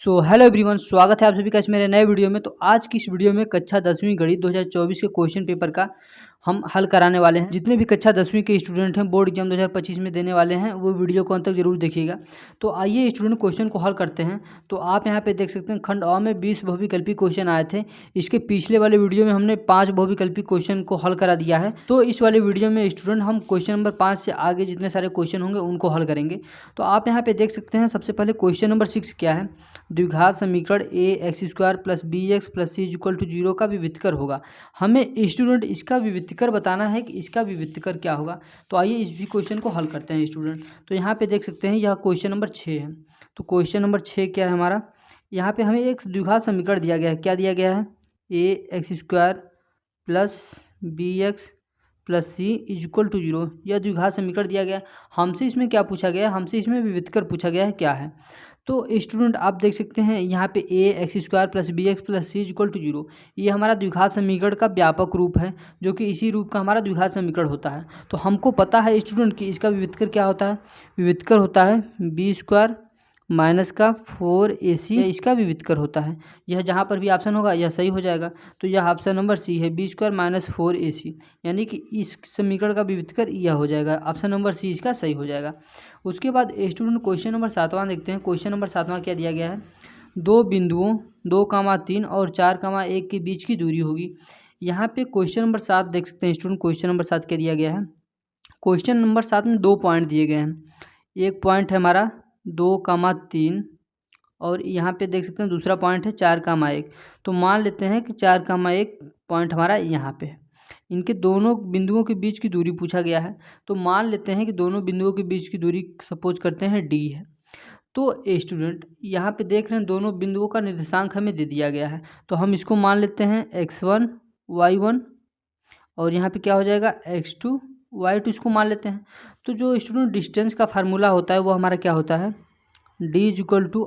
Hello everyone, स्वागत है आप सभी का इस मेरे नए वीडियो में। तो आज की इस वीडियो में कक्षा 10वीं गणित 2024 के क्वेश्चन पेपर का हम हल कराने वाले हैं। जितने भी कक्षा 10वीं के स्टूडेंट हैं बोर्ड एग्जाम 2025 में देने वाले हैं वो वीडियो को अंत तक जरूर देखिएगा। तो आइए स्टूडेंट क्वेश्चन को हल करते हैं। तो आप यहाँ पे देख सकते हैं खंड अ में 20 बहुविकल्पी क्वेश्चन आए थे। इसके पिछले वाले वीडियो में हमने 5 बहुविकल्पी क्वेश्चन को हल करा दिया है। तो इस वाले वीडियो में स्टूडेंट हम क्वेश्चन नंबर 5 से आगे जितने सारे क्वेश्चन होंगे उनको हल करेंगे। तो आप यहाँ पे देख सकते हैं सबसे पहले क्वेश्चन नंबर 6 क्या है। द्विघात समीकरण ax² + bx + c = 0 का विविधकर होगा। हमें स्टूडेंट इसका विविधकर बताना है कि इसका विविधकर क्या होगा। तो आइए इस भी क्वेश्चन को हल करते हैं स्टूडेंट। तो यहाँ पे देख सकते हैं यह क्वेश्चन नंबर 6 है। तो क्वेश्चन नंबर 6 क्या है हमारा, यहाँ पे हमें एक द्विघात समीकरण दिया गया है। क्या दिया गया है, ax² + bx + c = 0। यह द्विघात समीकरण दिया गया है। हमसे इसमें क्या पूछा गया है, हमसे इसमें विविधकर पूछा गया है क्या है। तो स्टूडेंट आप देख सकते हैं यहाँ पे ax² + bx + c = 0 ये हमारा द्विघात समीकरण का व्यापक रूप है, जो कि इसी रूप का हमारा द्विघात समीकरण होता है। तो हमको पता है स्टूडेंट कि इसका विविधकर क्या होता है। विविधकर होता है b² - 4ac, इसका विविधकर होता है। यह जहाँ पर भी ऑप्शन होगा यह सही हो जाएगा। तो यह ऑप्शन नंबर सी है, b² - 4ac, यानी कि इस समीकरण का विविधकर यह हो जाएगा। ऑप्शन नंबर सी इसका सही हो जाएगा। उसके बाद स्टूडेंट क्वेश्चन नंबर 7वां देखते हैं। क्वेश्चन नंबर 7वां क्या दिया गया है, दो बिंदुओं 2,3 और 4,1 के बीच की दूरी होगी। यहाँ पे क्वेश्चन नंबर 7 देख सकते हैं स्टूडेंट। क्वेश्चन नंबर 7 क्या दिया गया है, क्वेश्चन नंबर 7 में 2 पॉइंट दिए गए हैं। एक पॉइंट है हमारा 2,3 और यहाँ पे देख सकते हैं दूसरा पॉइंट है 4,1। तो मान लेते हैं कि 4,1 पॉइंट हमारा यहाँ पे है। इनके दोनों बिंदुओं के बीच की दूरी पूछा गया है। तो मान लेते हैं कि दोनों बिंदुओं के बीच की दूरी सपोज करते हैं d है। तो स्टूडेंट यहाँ पे देख रहे हैं दोनों बिंदुओं का निर्देशांक हमें दे दिया गया है। तो हम इसको मान लेते हैं x1 y1 और यहाँ पे क्या हो जाएगा x2 y2, इसको मान लेते हैं। तो जो स्टूडेंट डिस्टेंस का फार्मूला होता है वो हमारा क्या होता है, d =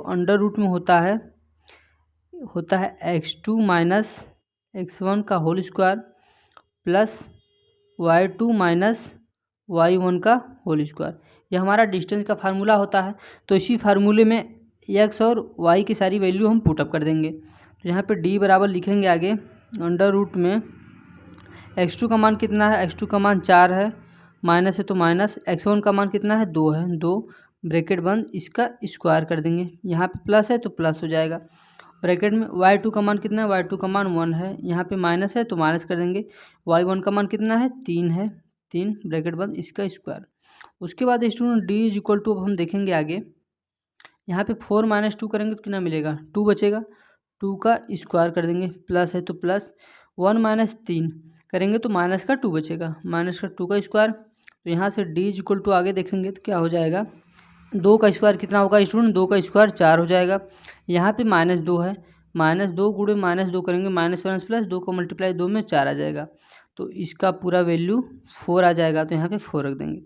अंडर रूट में होता है x2 - x1 का whole square plus y2 - y1 का होल स्क्वायर। यह हमारा डिस्टेंस का फार्मूला होता है। तो इसी फार्मूले में x और y की सारी वैल्यू हम पुटअप कर देंगे। तो यहाँ पे d बराबर लिखेंगे आगे अंडर रूट में x2 का मान कितना है, x2 का मान 4 है, माइनस है तो माइनस, x1 का मान कितना है 2 है, 2 ब्रैकेट बंद, इसका स्क्वायर कर देंगे। यहाँ पे प्लस है तो प्लस हो जाएगा। ब्रैकेट में y2 का मान कितना है, y2 का मान 1 है, यहाँ पे माइनस है तो माइनस कर देंगे। y1 का मान कितना है 3 है, 3 ब्रैकेट बंद, इसका स्क्वायर। उसके बाद स्टूडेंट d = अब हम देखेंगे आगे, यहाँ पे 4 - 2 करेंगे तो कितना मिलेगा, 2 बचेगा, 2 का स्क्वायर कर देंगे, प्लस है तो प्लस, 1 - 3 करेंगे तो माइनस का 2 बचेगा, माइनस का 2 का स्क्वायर। तो यहाँ से d = आगे देखेंगे तो क्या हो जाएगा, 2 का स्क्वायर कितना होगा स्टूडेंट, 2 का स्क्वायर 4 हो जाएगा। यहाँ पे -2 है, -2 गुणे -2 करेंगे, -1 प्लस 2 को मल्टीप्लाई 2 में 4 आ जाएगा। तो इसका पूरा वैल्यू 4 आ जाएगा। तो यहाँ पे 4 रख देंगे।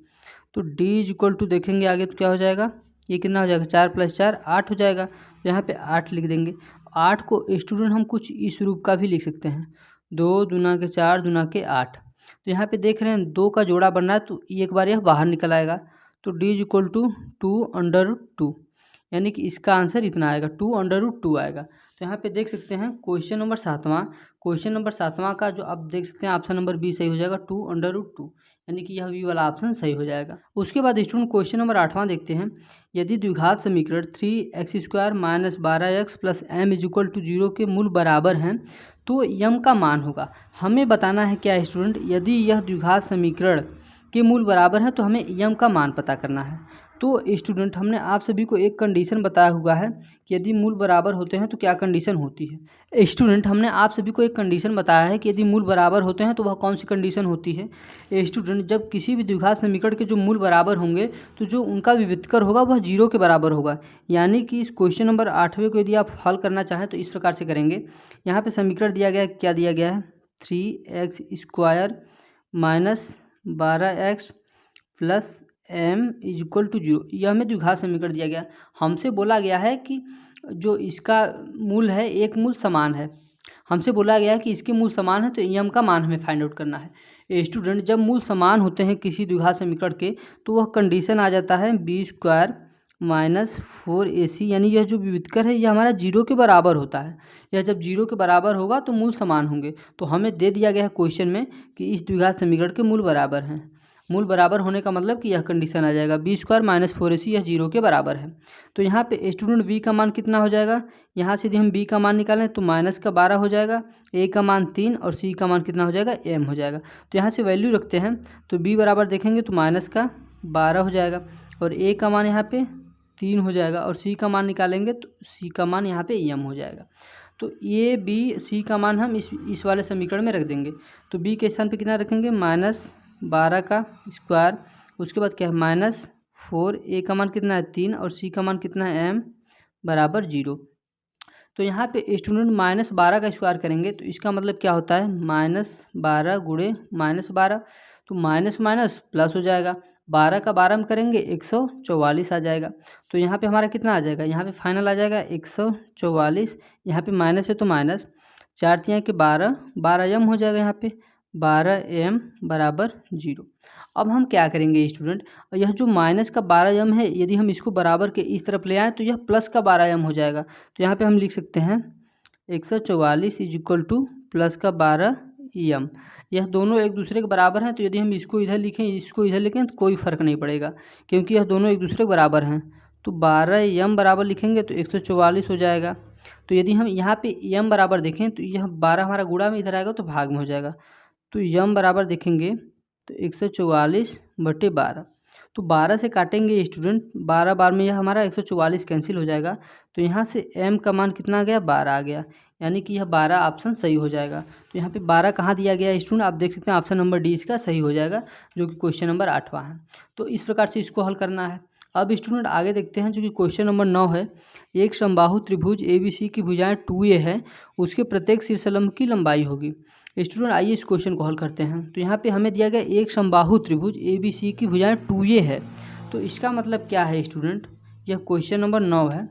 तो d = देखेंगे आगे तो क्या हो जाएगा, ये कितना हो जाएगा, 4 + 4 8 हो जाएगा। तो यहाँ पे 8 लिख देंगे। 8 को स्टूडेंट हम कुछ इस रूप का भी लिख सकते हैं, 2 दूना के 4 दूना के 8। तो यहाँ पे देख रहे हैं 2 का जोड़ा बन रहा है तो एक बार यह बाहर निकल आएगा। तो d = 2 यानी कि इसका आंसर इतना आएगा, 2 आएगा। तो यहाँ पे देख सकते हैं क्वेश्चन नंबर 7वां का जो आप देख सकते हैं ऑप्शन नंबर बी सही हो जाएगा, 2 यानी कि यह वी वाला ऑप्शन सही हो जाएगा। उसके बाद स्टूडेंट क्वेश्चन नंबर 8वां देखते हैं। यदि द्विघात समीकरण 3x² - 12x + m = 0 के मूल बराबर हैं तो यम का मान होगा। हमें बताना है क्या स्टूडेंट, यदि यह द्विघात समीकरण के मूल बराबर है तो हमें यम का मान पता करना है। तो स्टूडेंट हमने आप सभी को एक कंडीशन बताया हुआ है कि यदि मूल बराबर होते हैं तो क्या कंडीशन होती है। स्टूडेंट हमने आप सभी को एक कंडीशन बताया है कि यदि मूल बराबर होते हैं तो वह कौन सी कंडीशन होती है। स्टूडेंट जब किसी भी द्विघात समीकरण के जो मूल बराबर होंगे तो जो उनका विविधकर होगा वह 0 के बराबर होगा। यानी कि इस क्वेश्चन नंबर 8वें को यदि आप हल करना चाहें तो इस प्रकार से करेंगे। यहाँ पर समीकरण दिया गया है, क्या दिया गया है, 3x² - 12x + m = 0। यह हमें द्विघात समीकरण दिया गया। हमसे बोला गया है कि जो इसका मूल है एक मूल समान है। हमसे बोला गया है कि इसके मूल समान है तो यम का मान हमें फाइंड आउट करना है। स्टूडेंट जब मूल समान होते हैं किसी द्विघात समीकरण के तो वह कंडीशन आ जाता है b² -4AC यानी यह जो व्युत्कर है यह हमारा 0 के बराबर होता है। यह जब 0 के बराबर होगा तो मूल समान होंगे। तो हमें दे दिया गया है क्वेश्चन में कि इस द्विघात समीकरण के मूल बराबर हैं। मूल बराबर होने का मतलब कि यह कंडीशन आ जाएगा b² - 4AC यह 0 के बराबर है। तो यहाँ पे स्टूडेंट b का मान कितना हो जाएगा, यहाँ से यदि हम b का मान निकालें तो -12 हो जाएगा, a का मान 3 और c का मान कितना हो जाएगा m हो जाएगा। तो यहाँ से वैल्यू रखते हैं तो b बराबर देखेंगे तो -12 हो जाएगा और a का मान यहाँ पे 3 हो जाएगा और c का मान निकालेंगे तो c का मान यहाँ पे m हो जाएगा। तो a b c का मान हम इस वाले समीकरण में रख देंगे। तो b के स्थान पे कितना रखेंगे -12 का स्क्वायर, उसके बाद क्या है -4, a का मान कितना है 3 और c का मान कितना है m बराबर 0। तो यहाँ पे स्टूडेंट -12 का स्क्वायर करेंगे तो इसका मतलब क्या होता है -12 गुणे -12, तो माइनस माइनस प्लस हो जाएगा। 12 का 12 में करेंगे 144 आ जाएगा। तो यहाँ पे हमारा कितना आ जाएगा, यहाँ पे फाइनल आ जाएगा 144। यहाँ पे माइनस है तो माइनस, 4 × 3 = 12, 12m हो जाएगा यहाँ पे 12m बराबर 0। अब हम क्या करेंगे स्टूडेंट, यह जो माइनस का 12m है यदि हम इसको बराबर के इस तरफ ले आएँ तो यह प्लस का 12m हो जाएगा। तो यहाँ पे हम लिख सकते हैं 144 = प्लस का 12m। यह दोनों एक दूसरे के बराबर हैं, तो यदि हम इसको इधर लिखें इसको इधर लिखें तो कोई फ़र्क नहीं पड़ेगा क्योंकि यह दोनों एक दूसरे के बराबर हैं। तो 12m बराबर लिखेंगे तो 144 हो जाएगा। तो यदि हम यहाँ पे m बराबर देखें तो यह 12 हमारा गुणा में इधर आएगा तो भाग में हो जाएगा। तो m बराबर देखेंगे तो 144/12। तो 12 से काटेंगे स्टूडेंट, 12 बार में यह हमारा 144 कैंसिल हो जाएगा। तो यहाँ से m का मान कितना आ गया 12 आ गया, यानी कि यह 12 ऑप्शन सही हो जाएगा। तो यहाँ पे 12 कहाँ दिया गया है स्टूडेंट, आप देख सकते हैं ऑप्शन नंबर डी इसका सही हो जाएगा, जो कि क्वेश्चन नंबर 8वां है। तो इस प्रकार से इसको हल करना है। अब स्टूडेंट आगे देखते हैं जो कि क्वेश्चन नंबर 9 है। एक समबाहु त्रिभुज ABC की भुजाएं 2a है, उसके प्रत्येक शीर्षलंब की लंबाई होगी। स्टूडेंट आइए इस क्वेश्चन को हल करते हैं। तो यहाँ पे हमें दिया गया एक समबाहु त्रिभुज ABC की भुजाएं 2a है। तो इसका मतलब क्या है स्टूडेंट, यह क्वेश्चन नंबर 9 है।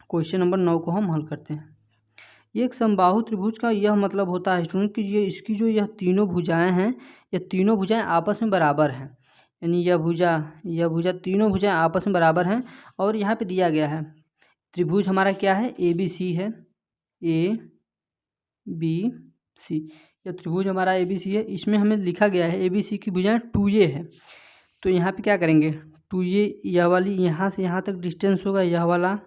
क्वेश्चन नंबर 9 को हम हल करते हैं। एक समबाहु त्रिभुज का यह मतलब होता है स्टूडेंट कि ये इसकी जो यह तीनों भुजाएं हैं, यह तीनों भुजाएं आपस में बराबर हैं, यानी यह भुजा तीनों भुजाएं आपस में बराबर हैं। और यहाँ पे दिया गया है त्रिभुज हमारा क्या है ABC है, ABC यह त्रिभुज हमारा ABC है। इसमें हमें लिखा गया है ABC की भुजाएं 2a है। तो यहाँ पे क्या करेंगे 2a, यह वाली यहाँ से यहाँ तक डिस्टेंस होगा यह वाला,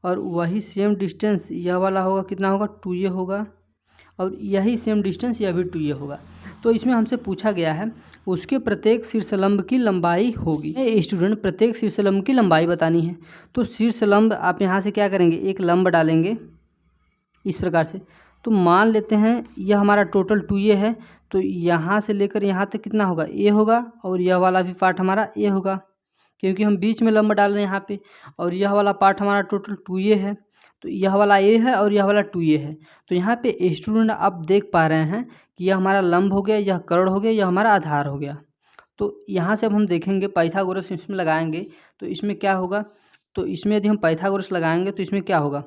और वही सेम डिस्टेंस यह वाला होगा, कितना होगा 2a होगा, और यही सेम डिस्टेंस यह भी 2a होगा। तो इसमें हमसे पूछा गया है उसके प्रत्येक शीर्षलंब की लंबाई होगी। स्टूडेंट प्रत्येक शीर्षलंब की लंबाई बतानी है। तो शीर्षलंब आप यहाँ से क्या करेंगे, एक लंब डालेंगे इस प्रकार से। तो मान लेते हैं यह हमारा टोटल 2a है, तो यहाँ से लेकर यहाँ तक कितना होगा a होगा, और यह वाला भी पार्ट हमारा a होगा क्योंकि हम बीच में लंब डाल रहे हैं यहाँ पे, और यह वाला पार्ट हमारा टोटल 2a है। तो यह वाला a है और यह वाला 2a है। तो यहाँ पे स्टूडेंट आप देख पा रहे हैं कि यह हमारा लंब हो गया, यह कर्ण हो गया, यह हमारा आधार हो गया। तो यहाँ से अब हम देखेंगे पाइथागोरस इसमें लगाएंगे तो इसमें क्या होगा, तो इसमें यदि हम पाइथागोरस लगाएंगे तो इसमें क्या होगा,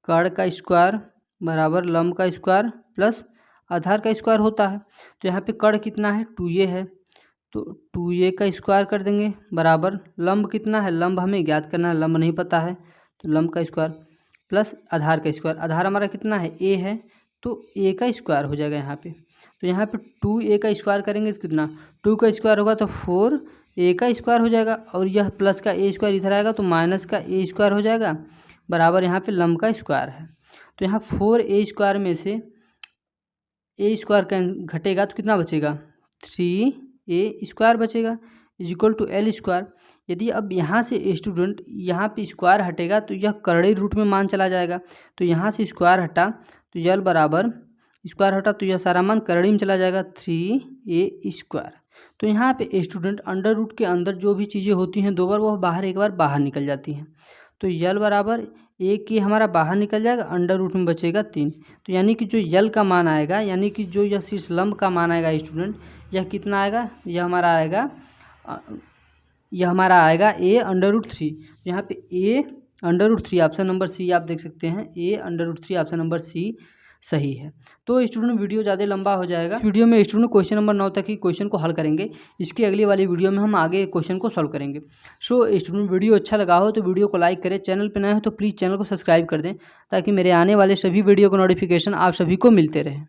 कर्ण का स्क्वायर बराबर लंब का स्क्वायर प्लस आधार का स्क्वायर होता है। तो यहाँ पे कर्ण कितना है 2a है, तो 2a का स्क्वायर कर देंगे बराबर लंब कितना है, लंब हमें ज्ञात करना है, लंब नहीं पता है, तो लंब का स्क्वायर प्लस आधार का स्क्वायर। आधार हमारा कितना है a है, तो a का स्क्वायर हो जाएगा यहाँ पे। तो यहाँ पे 2a का स्क्वायर करेंगे तो कितना 2 का स्क्वायर होगा तो 4a का स्क्वायर हो जाएगा, और यह प्लस का a स्क्वायर इधर आएगा तो माइनस का a स्क्वायर हो जाएगा बराबर यहाँ पे लंब का स्क्वायर है। तो यहाँ 4a स्क्वायर में से a स्क्वायर घटेगा तो कितना बचेगा 3a स्क्वायर बचेगा = l स्क्वायर। यदि अब यहाँ से स्टूडेंट यहाँ पे स्क्वायर हटेगा तो यह कर्णीय रूट में मान चला जाएगा। तो यहाँ से स्क्वायर हटा तो l बराबर स्क्वायर हटा तो यह सारा मान कर्णीय में चला जाएगा 3a स्क्वायर। तो यहाँ पे स्टूडेंट अंडर रूट के अंदर जो भी चीज़ें होती हैं 2 बार वह बाहर एक बार बाहर निकल जाती हैं। तो l बराबर एक ही हमारा बाहर निकल जाएगा, अंडर रूट में बचेगा 3। तो यानी कि जो l का मान आएगा, यानी कि जो यह शीर्ष लंब का मान आएगा स्टूडेंट, यह कितना आएगा, यह हमारा आएगा a√3। यहाँ पे a√3 ऑप्शन नंबर सी आप देख सकते हैं, a√3 ऑप्शन नंबर सी सही है। तो स्टूडेंट वीडियो ज़्यादा लंबा हो जाएगा। इस वीडियो में स्टूडेंट क्वेश्चन नंबर 9 तक ही क्वेश्चन को हल करेंगे। इसकी अगली वाली वीडियो में हम आगे क्वेश्चन को सॉल्व करेंगे। सो स्टूडेंट वीडियो अच्छा लगा हो तो वीडियो को लाइक करें, चैनल पर नए हो तो प्लीज़ चैनल को सब्सक्राइब कर दें ताकि मेरे आने वाले सभी वीडियो का नोटिफिकेशन आप सभी को मिलते रहे।